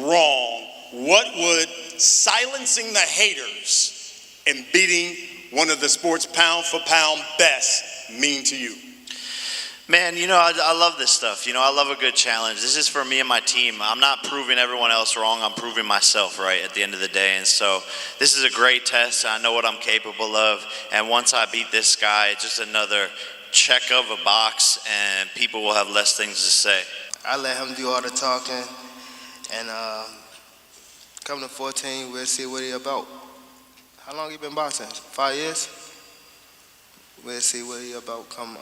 wrong, what would silencing the haters and beating one of the sport's pound-for-pound best mean to you? Man, I love this stuff. I love a good challenge. This is for me and my team. I'm not proving everyone else wrong. I'm proving myself right at the end of the day. And so this is a great test. I know what I'm capable of. And once I beat this guy, it's just another check of a box, and people will have less things to say. I let him do all the talking. And come to 14, we'll see what he about. How long you been boxing? 5 years? We'll see what he about come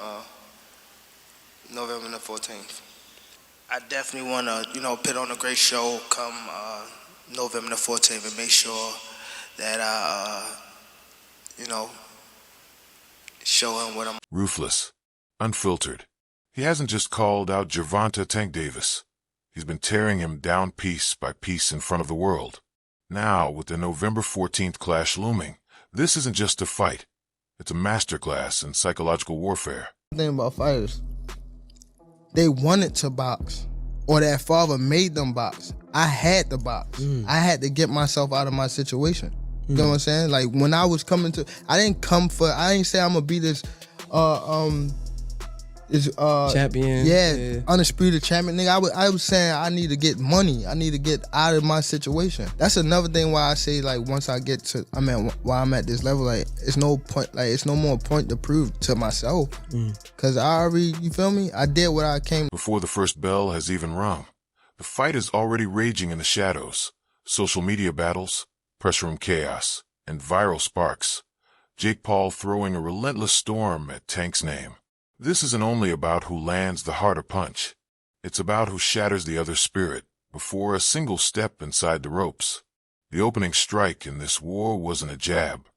November the 14th. I definitely want to, put on a great show come November the 14th and make sure that I, show him what I'm. Ruthless, unfiltered. He hasn't just called out Gervonta Tank Davis. He's been tearing him down piece by piece in front of the world. Now, with the November 14th clash looming, this isn't just a fight. It's a masterclass in psychological warfare. The thing about fighters, they wanted to box, or their father made them box. I had to box. I had to get myself out of my situation. You know what I'm saying? Like, when I was coming to, I didn't say I'm gonna be this champion. Yeah, undisputed champion. Nigga, I was saying I need to get money. I need to get out of my situation. That's another thing why I say, like, once I get to, while I'm at this level, like, it's no point, like, it's no more point to prove to myself. Cause I already, you feel me? I did what I came. Before the first bell has even rung, the fight is already raging in the shadows. Social media battles, press room chaos, and viral sparks. Jake Paul throwing a relentless storm at Tank's name. This isn't only about who lands the harder punch. It's about who shatters the other's spirit before a single step inside the ropes. The opening strike in this war wasn't a jab.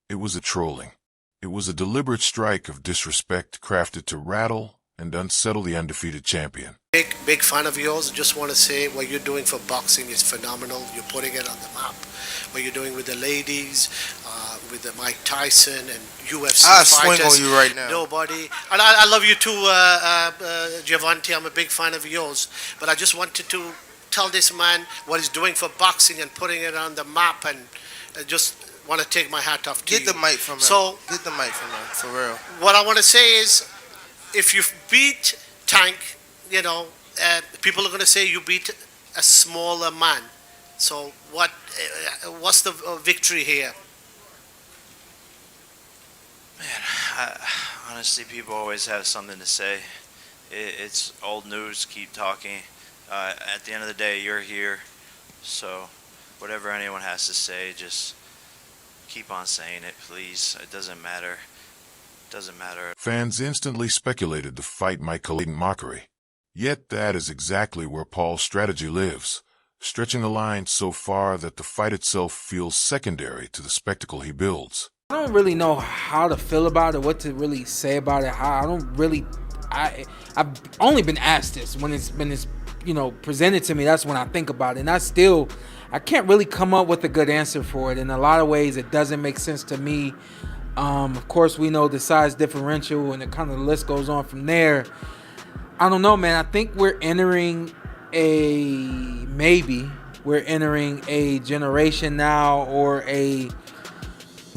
It was a trolling. It was a deliberate strike of disrespect crafted to rattle and unsettle the undefeated champion. Big fan of yours. Just want to say what you're doing for boxing is phenomenal. You're putting it on the map. What you're doing with the ladies, with the Mike Tyson and UFC I'll fighters. swing on you right now. Nobody. And I love you too, Gervonta. I'm a big fan of yours. But I just wanted to tell this man what he's doing for boxing and putting it on the map, and just want to take my hat off to you. Get the mic from him. So, get the mic from him, for real. What I want to say is, if you beat Tank, people are going to say you beat a smaller man. So what's the victory here? Man, honestly, people always have something to say. It's old news. Keep talking. At the end of the day, you're here. So whatever anyone has to say, just keep on saying it, please. It doesn't matter. Doesn't matter. Fans instantly speculated the fight might collide in mockery. Yet that is exactly where Paul's strategy lives, stretching the line so far that the fight itself feels secondary to the spectacle he builds. I don't really know how to feel about it, what to really say about it. I've only been asked this when it's presented to me. That's when I think about it, and I can't really come up with a good answer for it. In a lot of ways, it doesn't make sense to me. Of course, we know the size differential, and the list goes on from there. I don't know, man. I think we're entering a generation now, or a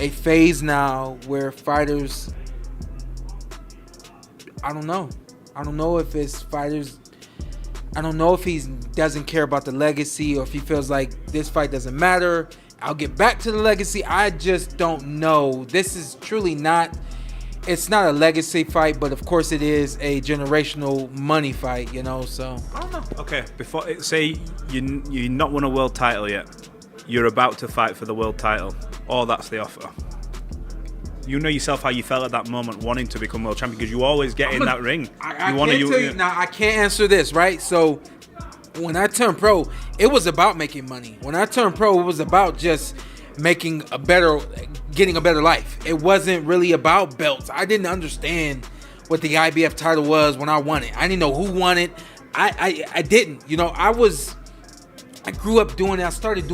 phase now where fighters, I don't know if it's fighters, I don't know if he doesn't care about the legacy, or if he feels like this fight doesn't matter, I'll get back to the legacy. I just don't know. This is truly it's not a legacy fight, but of course it is a generational money fight, so I don't know. Okay, before, say you're not won a world title yet, you're about to fight for the world title, or that's the offer. You know yourself how you felt at that moment wanting to become world champion, because you always get in that ring. Now I can't answer this, right? So when I turned pro, it was about making money. When I turned pro, it was about just getting a better life. It wasn't really about belts. I didn't understand what the IBF title was when I won it. I didn't know who won it. I didn't. I grew up doing it. I started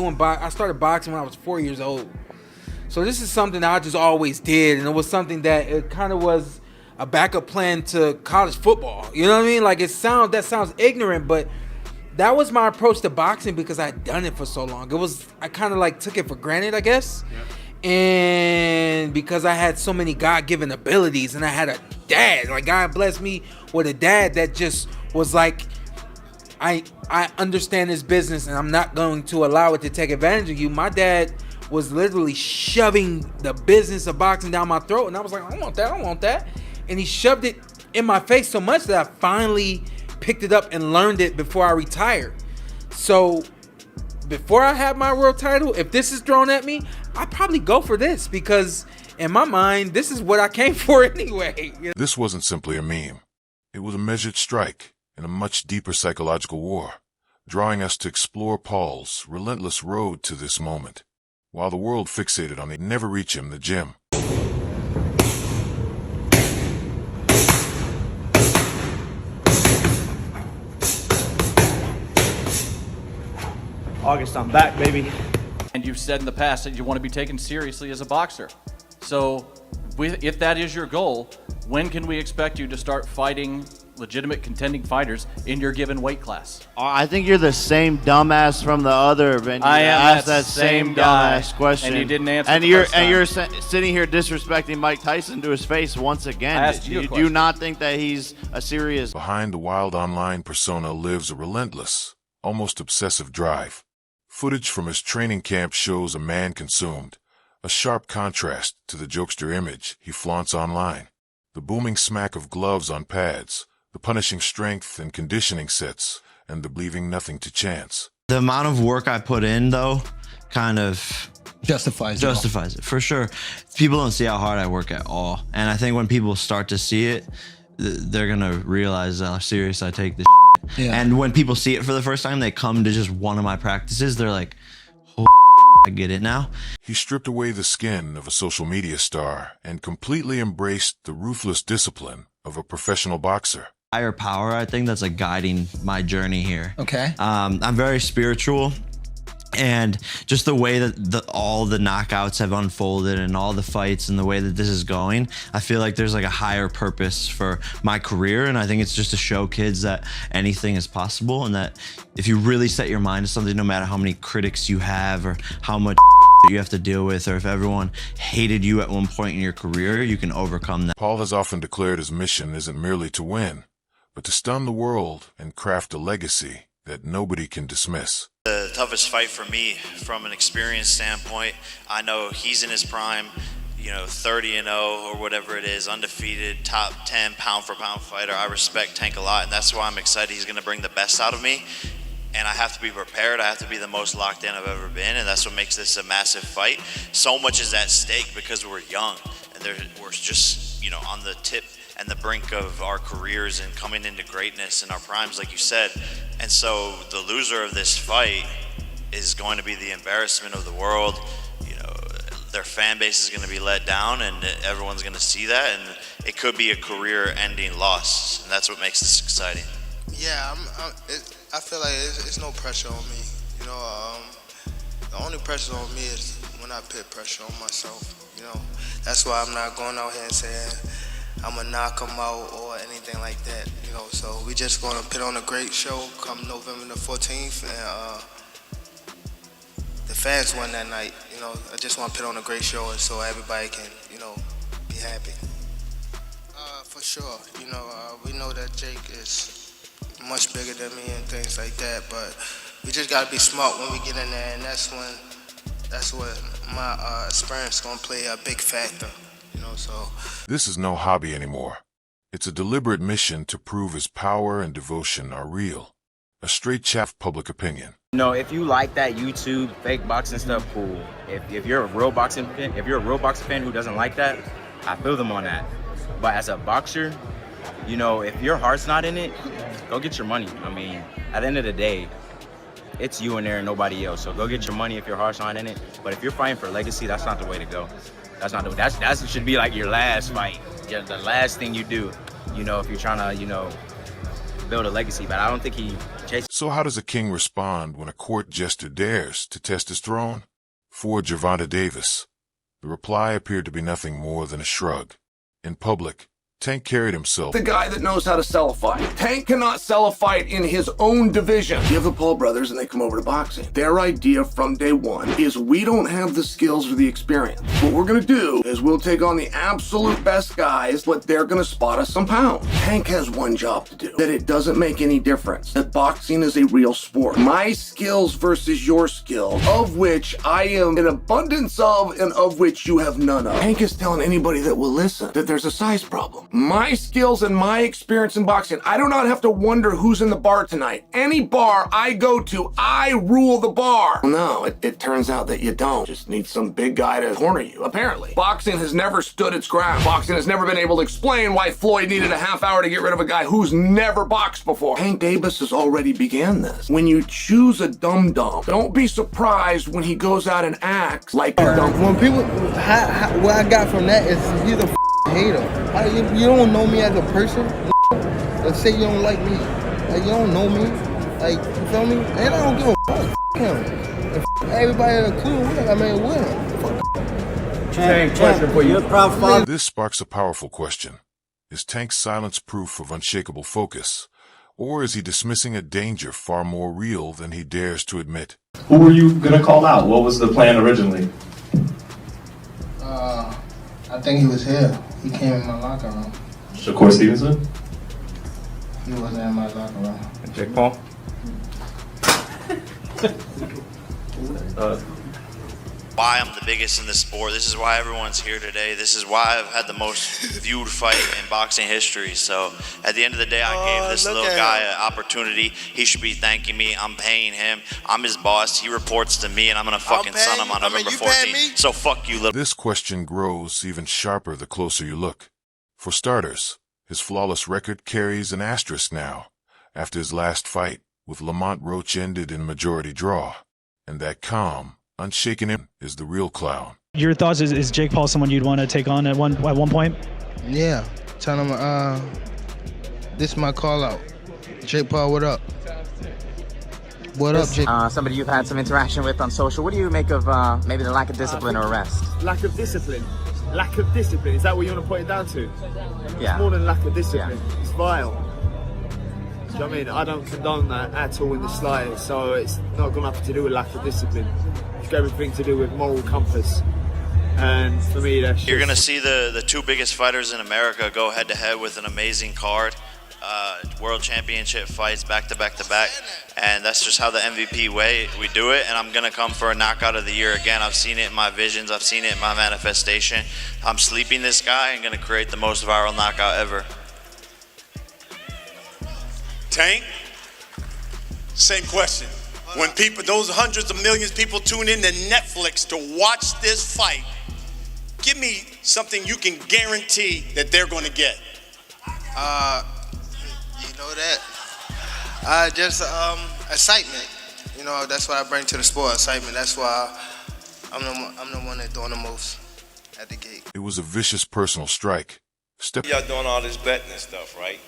boxing when I was 4 years old. So this is something that I just always did, and it was something that it kind of was a backup plan to college football. You know what I mean? Like, that sounds ignorant, but that was my approach to boxing because I'd done it for so long. I kind of like took it for granted, I guess. Yep. And because I had so many God-given abilities and I had a dad, like God blessed me with a dad that just was like, I understand this business and I'm not going to allow it to take advantage of you. My dad was literally shoving the business of boxing down my throat, and I was like, I don't want that. And he shoved it in my face so much that I finally picked it up and learned it before I retired. So before I have my world title, if this is thrown at me, I'd probably go for this because in my mind, this is what I came for anyway. This wasn't simply a meme. It was a measured strike in a much deeper psychological war, drawing us to explore Paul's relentless road to this moment, while the world fixated on the never reach him, the gym. August, I'm back, baby. And you've said in the past that you want to be taken seriously as a boxer. So, if that is your goal, when can we expect you to start fighting legitimate contending fighters in your given weight class? I think you're the same dumbass from the other venue. I am asked that same guy, dumbass question, and you didn't answer. And the you're first time. and you're sitting here disrespecting Mike Tyson to his face once again. I asked you a Do question. you not think that he's a serious? Behind the wild online persona lives a relentless, almost obsessive drive. Footage from his training camp shows a man consumed, a sharp contrast to the jokester image he flaunts online. The booming smack of gloves on pads, the punishing strength and conditioning sets, and the leaving nothing to chance. The amount of work I put in, though, kind of Justifies it, for sure. People don't see how hard I work at all. And I think when people start to see it, they're going to realize how serious I take this shit. Yeah. And when people see it for the first time, they come to just one of my practices, they're like, holy I get it now. He stripped away the skin of a social media star and completely embraced the ruthless discipline of a professional boxer. Higher power, I think that's like guiding my journey here. Okay. I'm very spiritual, and just the way that all the knockouts have unfolded and all the fights and the way that this is going, I feel like there's like a higher purpose for my career, and I think it's just to show kids that anything is possible, and that if you really set your mind to something, no matter how many critics you have or how much you have to deal with, or if everyone hated you at one point in your career, you can overcome that. Paul has often declared his mission isn't merely to win, but to stun the world and craft a legacy that nobody can dismiss. The toughest fight for me, from an experience standpoint, I know he's in his prime, 30-0 or whatever it is, undefeated, top 10 pound-for-pound fighter. I respect Tank a lot, and that's why I'm excited he's going to bring the best out of me. And I have to be prepared. I have to be the most locked in I've ever been, and that's what makes this a massive fight. So much is at stake because we're young, and we're just, on the tip and the brink of our careers and coming into greatness in our primes, like you said. And so the loser of this fight is going to be the embarrassment of the world. Their fan base is going to be let down, and everyone's going to see that, and it could be a career-ending loss, and that's what makes this exciting. Yeah, I feel like it's no pressure on me. The only pressure on me is when I put pressure on myself. That's why I'm not going out here and saying I'm gonna knock them out or anything like that. So we just gonna put on a great show come November the 14th, and the fans won that night. I just want to put on a great show so everybody can, be happy. For sure, we know that Jake is much bigger than me and things like that, but we just gotta be smart when we get in there, and that's what my experience gonna play a big factor. So this is no hobby anymore. It's a deliberate mission to prove his power and devotion are real. A straight chaff public opinion. If you like that YouTube fake boxing stuff, cool. If you're a real boxing fan who doesn't like that, I feel them on that. But as a boxer, if your heart's not in it, go get your money. At the end of the day, it's you in there and nobody else. So go get your money if your heart's not in it. But if you're fighting for legacy, that's not the way to go. That should be like your last fight. The last thing you do, if you're trying to, build a legacy. But I don't think he chased. So how does a king respond when a court jester dares to test his throne? For Gervonta Davis, the reply appeared to be nothing more than a shrug. In public, Tank carried himself. The guy that knows how to sell a fight. Tank cannot sell a fight in his own division. You have the Paul brothers and they come over to boxing. Their idea from day one is we don't have the skills or the experience. What we're gonna do is we'll take on the absolute best guys, but they're gonna spot us some pounds. Tank has one job to do, that it doesn't make any difference, that boxing is a real sport. My skills versus your skill, of which I am an abundance of and of which you have none of. Tank is telling anybody that will listen that there's a size problem. My skills and my experience in boxing, I do not have to wonder who's in the bar tonight. Any bar I go to, I rule the bar. No, it turns out that you don't. Just need some big guy to corner you, apparently. Boxing has never stood its ground. Boxing has never been able to explain why Floyd needed a half hour to get rid of a guy who's never boxed before. Tank Davis has already began this. When you choose a dum-dum, don't be surprised when he goes out and acts like a dum-dum. When people, what I got from that is he's a hater. You don't know me as a person. Let's say you don't like me. Like, you don't know me. Like, you feel me? And I don't give a fuck. Him. And everybody that cool with him, I mean, with him. Tank, question for you. Proud father. This sparks a powerful question. Is Tank's silence proof of unshakable focus? Or is he dismissing a danger far more real than he dares to admit? Who were you going to call out? What was the plan originally? I think he was here. He came in my locker room. Shakur Stevenson? He wasn't in my locker room. And Jake Paul? Why I'm the biggest in the sport. This is why everyone's here today. This is why I've had the most viewed fight in boxing history. So at the end of the day, I gave this little guy an opportunity. He should be thanking me. I'm paying him. I'm his boss. He reports to me, and I'm gonna fucking son him on November 14th. So fuck you, little. This question grows even sharper the closer you look. For starters, his flawless record carries an asterisk now, after his last fight with Lamont Roach ended in a majority draw. And that calm, unshaken him is the real clown. Your thoughts, is Jake Paul someone you'd want to take on at one point? Yeah. Tell him, this is my call out. Jake Paul, what up? What up, Jake? Somebody you've had some interaction with on social. What do you make of maybe the lack of discipline or arrest? Lack of discipline. Lack of discipline. Is that what you want to put it down to? Yeah. It's more than lack of discipline. Yeah. It's vile. Do you know what I mean? I don't condone that at all in the slightest. So it's not got nothing to do with lack of discipline. It's got everything to do with moral compass. And for me, that's just... You're gonna see the two biggest fighters in America go head to head with an amazing card. World championship fights back to back to back, and that's just how the MVP way we do it. And I'm gonna come for a knockout of the year again. I've seen it in my visions, I've seen it in my manifestation. I'm sleeping this guy and gonna create the most viral knockout ever. Tank, same question. When people, those hundreds of millions of people tune in to Netflix to watch this fight, give me something you can guarantee that they're going to get. You know that. Just excitement. You know, that's what I bring to the sport, excitement. That's why I'm the one that's doing the most at the gate. It was a vicious personal strike. Y'all doing all this betting and stuff, right?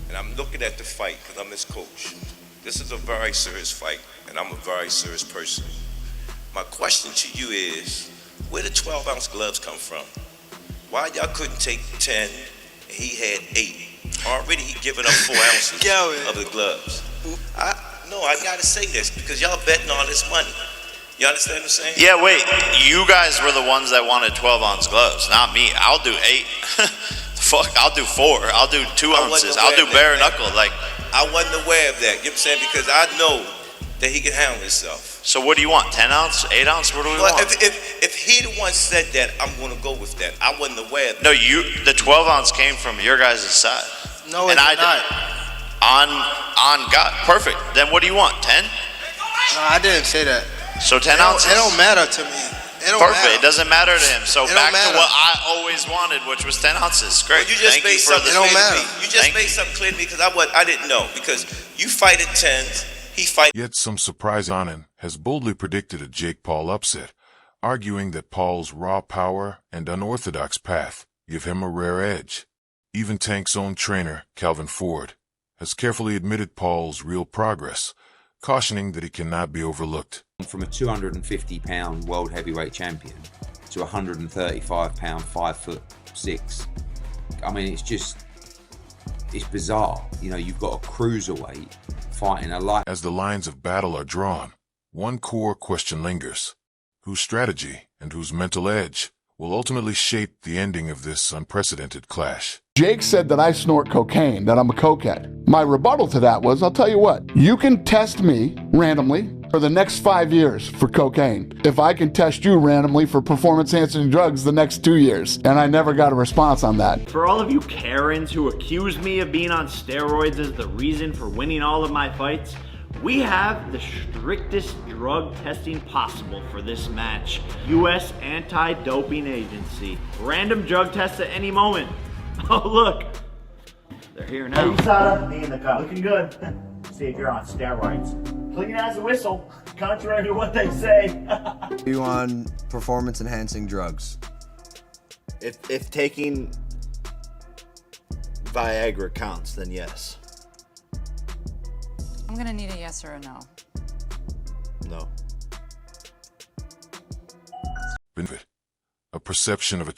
And I'm looking at the fight because I'm his coach. This is a very serious fight, and I'm a very serious person. My question to you is, where did 12-ounce gloves come from? Why y'all couldn't take 10 and he had 8? Already he given up 4 ounces of the gloves. I gotta say this because y'all betting all this money. You understand what I'm saying? Yeah, wait, you guys were the ones that wanted 12-ounce gloves, not me. I'll do 8. Fuck, I'll do 4. I'll do 2 ounces. I'll do bare knuckle. Like, I wasn't aware of that. You know what I'm saying? Because I know that he can handle himself. So what do you want? 10 ounce? 8 ounce? What do we want? If he the one said that, I'm gonna go with that. I wasn't aware of that. No, the 12 ounce came from your guys' side. No, it's not. On God, perfect. Then what do you want? 10? No, I didn't say that. So 10 ounces. It don't matter to me. Perfect. It doesn't matter to him. So back to what I always wanted, which was 10 ounces. Great. Well, you just made something clear to me. You just made you. something clear to me because I didn't know. Because you fight at 10s, he fight. Yet some surprise Anand has boldly predicted a Jake Paul upset, arguing that Paul's raw power and unorthodox path give him a rare edge. Even Tank's own trainer, Calvin Ford, has carefully admitted Paul's real progress, cautioning that he cannot be overlooked. From a 250-pound world heavyweight champion to a 135-pound 5'6" I mean, it's bizarre. You know, you've got a cruiserweight fighting a light. As the lines of battle are drawn, one core question lingers: whose strategy and whose mental edge will ultimately shape the ending of this unprecedented clash? Jake said that I snort cocaine, that I'm a cokehead. My rebuttal to that was, I'll tell you what, you can test me randomly for the next 5 years for cocaine, if I can test you randomly for performance-enhancing drugs the next 2 years. And I never got a response on that. For all of you Karens who accuse me of being on steroids as the reason for winning all of my fights, we have the strictest drug testing possible for this match. U.S. Anti-Doping Agency. Random drug tests at any moment. Oh, look. They're here now. Hey, USADA, me in the car. Looking good. See if you're on steroids. Clean as a whistle, contrary to what they say. You on performance-enhancing drugs? If taking Viagra counts, then yes. I'm gonna need a yes or a no. No. A perception of a